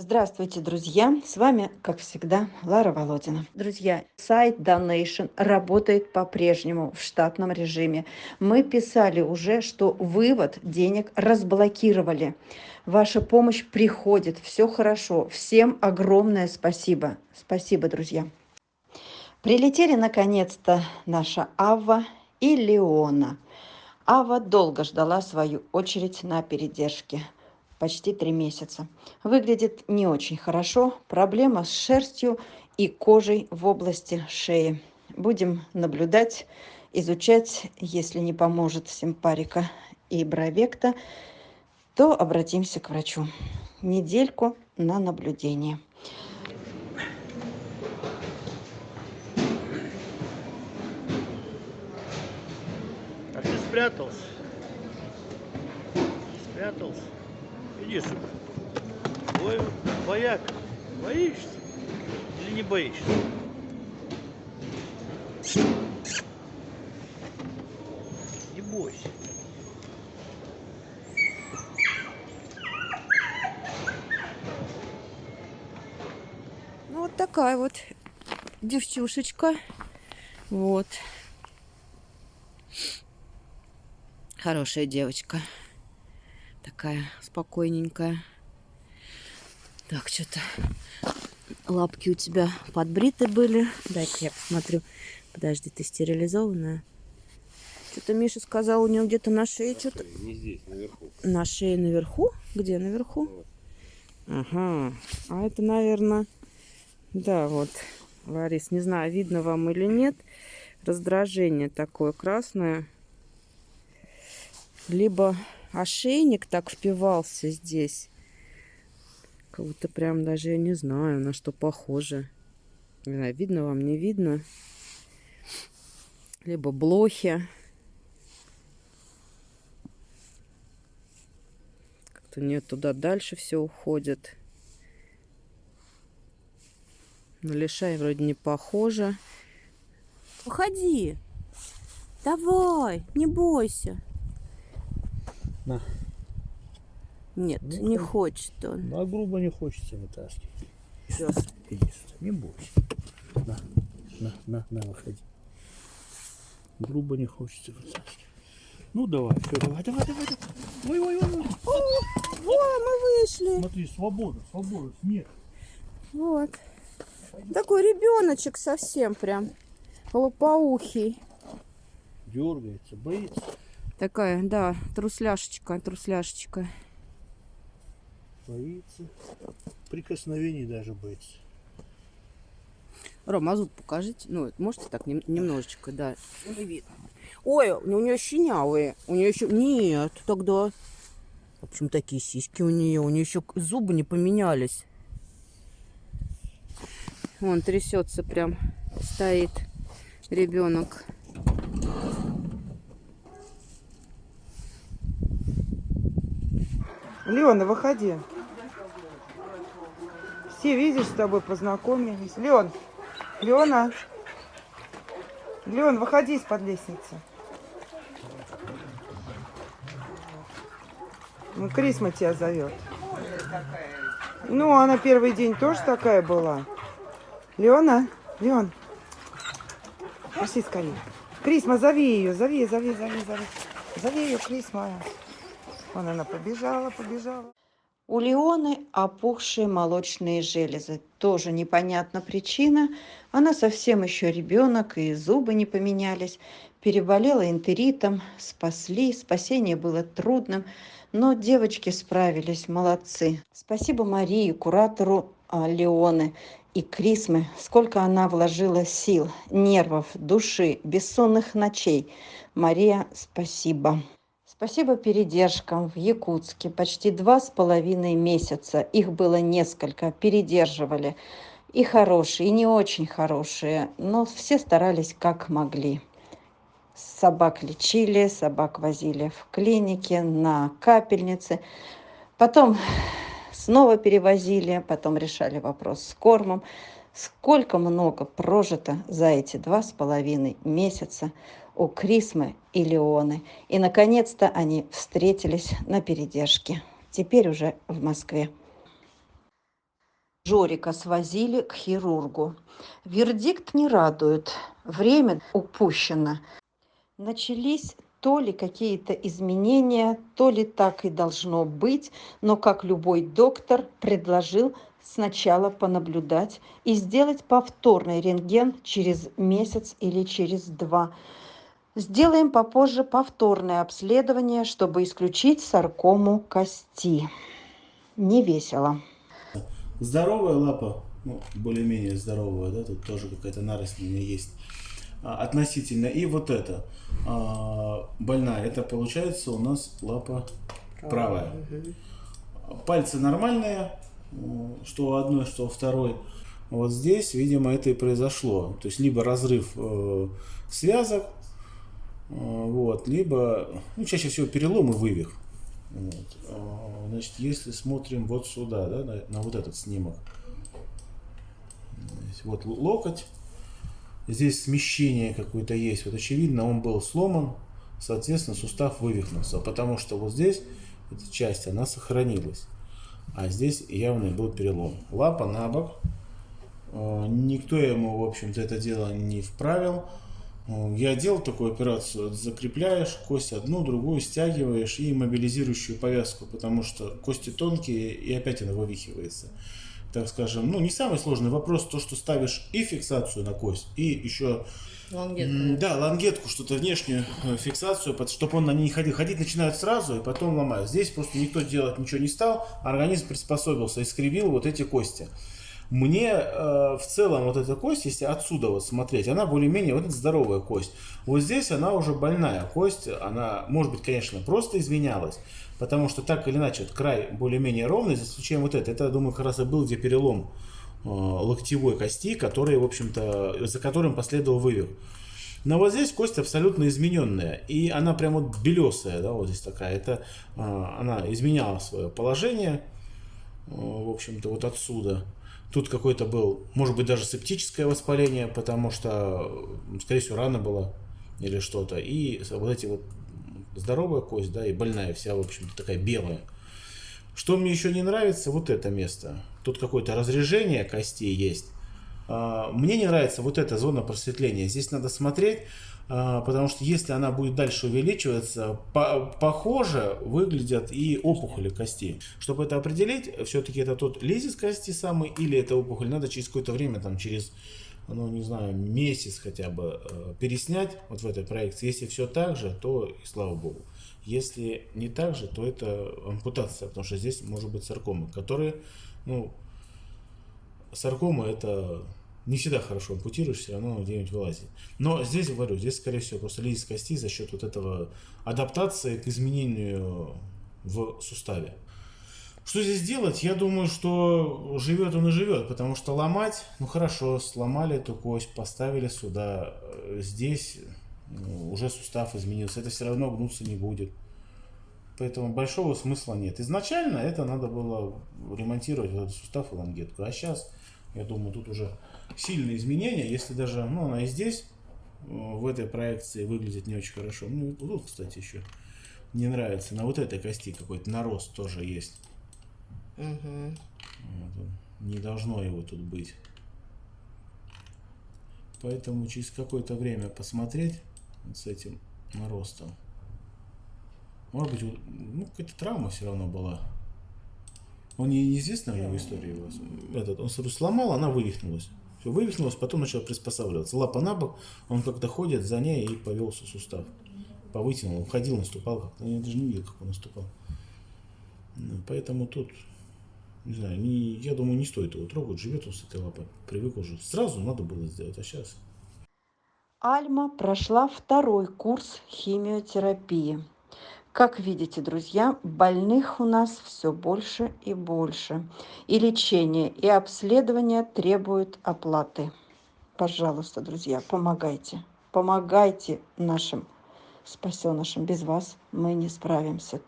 Здравствуйте, друзья! С вами, как всегда, Лара Володина. Друзья, сайт Donation работает по-прежнему в штатном режиме. Мы писали уже, что вывод денег разблокировали. Ваша помощь приходит, все хорошо. Всем огромное спасибо. Спасибо, друзья. Прилетели наконец-то наша Ава и Леона. Ава долго ждала свою очередь на передержке. Почти 3 месяца. Выглядит не очень хорошо. Проблема с шерстью и кожей в области шеи. Будем наблюдать, изучать. Если не поможет симпарика и бровекта, то обратимся к врачу. Недельку на наблюдение. А ты спрятался? Спрятался? Иди сюда. Ой, бояк, боишься или не боишься? Не бойся. Ну, вот такая вот девчушечка. Вот. Хорошая девочка. Такая спокойненькая. Так, что-то лапки у тебя подбриты были. Дай-ка я посмотрю. Подожди, ты стерилизованная? Что-то Миша сказал, у него где-то на шее что-то... Не здесь, наверху. На шее наверху? Где наверху? Вот. Ага. А это, наверное... Да, вот, Ларис, не знаю, видно вам или нет. Раздражение такое красное. Либо ошейник так впивался здесь. Как будто прям даже я не знаю, на что похоже. Не знаю, видно вам, не видно. Либо блохи. Как-то нет, туда дальше все уходит. На лишай вроде не похоже. Уходи. Давай, не бойся. На. Нет, Ну, не ходи. хочет он. Ну, а грубо не хочется вытаскивать. Всё. Иди сюда, не бойся. На, выходи. Грубо не хочется вытаскивать. Ну, давай, все, давай. Ой. Ой, мы вышли. Смотри, свобода, смех. Вот. Такой ребеночек совсем прям. Лопоухий. Дергается, боится. Такая, да, трусляшечка. Боится. Прикосновений даже боится. Рома, а зуб покажите. Ну, можете так немножечко, да. Не видно. Ой, у нее щенявые. У нее еще... Нет, тогда... В общем, такие сиськи у нее. У нее еще зубы не поменялись. Вон трясется прям. Стоит ребенок. Леона, выходи. Все, видишь, с тобой познакомились. Леона, выходи из-под лестницы. Ну, Крисма тебя зовет. Ну, она первый день тоже такая была. Леон, пошли скорее. Крисма, зови ее, зови ее, Крисма. Вон она побежала. У Леоны опухшие молочные железы. Тоже непонятна причина. Она совсем еще ребенок, и зубы не поменялись. Переболела энтеритом, спасли. Спасение было трудным, но девочки справились, молодцы. Спасибо Марии, куратору Леоны и Крисмы. Сколько она вложила сил, нервов, души, бессонных ночей. Мария, спасибо. Спасибо передержкам в Якутске. Почти 2,5 месяца. Их было несколько. Передерживали. И хорошие, и не очень хорошие. Но все старались как могли. Собак лечили, собак возили в клинике, на капельнице. Потом снова перевозили, потом решали вопрос с кормом. Сколько много прожито за эти 2,5 месяца у Крисмы и Леоны. И, наконец-то, они встретились на передержке. Теперь уже в Москве. Жорика свозили к хирургу. Вердикт не радует. Время упущено. Начались то ли какие-то изменения, то ли так и должно быть, но как любой доктор предложил сначала понаблюдать и сделать повторный рентген через месяц или через 2. Сделаем попозже повторное обследование, чтобы исключить саркому кости. Не весело. Здоровая лапа, ну, более-менее здоровая, да, тут тоже какая-то наросль у нее есть относительно. И вот это больная, это получается у нас лапа правая. Пальцы нормальные, что у одной, что у второй. Вот здесь, видимо, это и произошло. То есть либо разрыв связок, вот, либо, ну, чаще всего перелом и вывих. Вот. Значит, если смотрим вот сюда, да, на вот этот снимок, вот локоть, здесь смещение какое-то есть, вот очевидно он был сломан, соответственно сустав вывихнулся, потому что вот здесь эта часть, она сохранилась, а здесь явный был перелом. Лапа на бок, никто ему, в общем-то, это дело не вправил. Я делал такую операцию, закрепляешь кость одну, другую, стягиваешь и мобилизирующую повязку, потому что кости тонкие и опять она вывихивается. Так скажем, ну не самый сложный вопрос, то, что ставишь и фиксацию на кость, и еще лангетку. Да, лангетку, что-то внешнюю фиксацию, чтобы он на ней не ходил. Ходить начинают сразу и потом ломают. Здесь просто никто делать ничего не стал, организм приспособился, искривил вот эти кости. Мне в целом вот эта кость, если отсюда вот смотреть, она более-менее, вот эта здоровая кость. Вот здесь она уже больная кость, она, может быть, конечно, просто изменялась, потому что так или иначе вот край более-менее ровный, за исключением вот это. Это, я думаю, как раз и был, где перелом локтевой кости, который, в общем-то, за которым последовал вывих. Но вот здесь кость абсолютно измененная, и она прям вот белесая, да, вот здесь такая. Это она изменяла свое положение, в общем-то, вот отсюда. Тут какой-то был, может быть, даже септическое воспаление, потому что, скорее всего, рана была или что-то. И вот эти вот здоровая кость, да, и больная вся, в общем-то, такая белая. Что мне еще не нравится, вот это место. Тут какое-то разрежение костей есть. Мне не нравится вот эта зона просветления. Здесь надо смотреть, потому что если она будет дальше увеличиваться, похоже выглядят и опухоли кости. Чтобы это определить, все-таки это тот лизис кости самый или это опухоль, надо через какое-то время, там через, ну не знаю, месяц хотя бы переснять вот в этой проекции. Если все так же, то и слава богу. Если не так же, то это ампутация, потому что здесь может быть саркомы, которые, ну, саркома это не всегда хорошо ампутируешь, все равно где-нибудь вылазит. Но здесь, говорю, здесь, скорее всего, просто лизис кости за счет вот этого адаптации к изменению в суставе. Что здесь делать? Я думаю, что живет он и живет, потому что ломать, ну хорошо, сломали эту кость, поставили сюда, здесь уже сустав изменился, это все равно гнуться не будет. Поэтому большого смысла нет. Изначально это надо было ремонтировать вот этот сустав и лангетку, а сейчас, я думаю, тут уже сильные изменения, если даже, ну, она и здесь, в этой проекции выглядит не очень хорошо. Ну, тут, кстати, еще не нравится. На вот этой кости какой-то нарост тоже есть. Вот, не должно его тут быть. Поэтому через какое-то время посмотреть вот с этим наростом. Может быть, ну, какая-то травма все равно была. Он неизвестно в его истории. Этот, он сломал, она вывихнулась. Все вывихнулось, потом начал приспосабливаться. Лапа на бок, он как-то ходит за ней и повелся сустав. Повытянул, ходил, наступал как-то. Я даже не видел, как он наступал. Поэтому тут, не знаю, я думаю, не стоит его трогать. Живет он с этой лапой. Привык уже. Сразу надо было сделать, а сейчас. Альма прошла 2-й курс химиотерапии. Как видите, друзья, больных у нас все больше и больше. И лечение, и обследование требуют оплаты. Пожалуйста, друзья, помогайте. Помогайте нашим спасенышам. Без вас мы не справимся.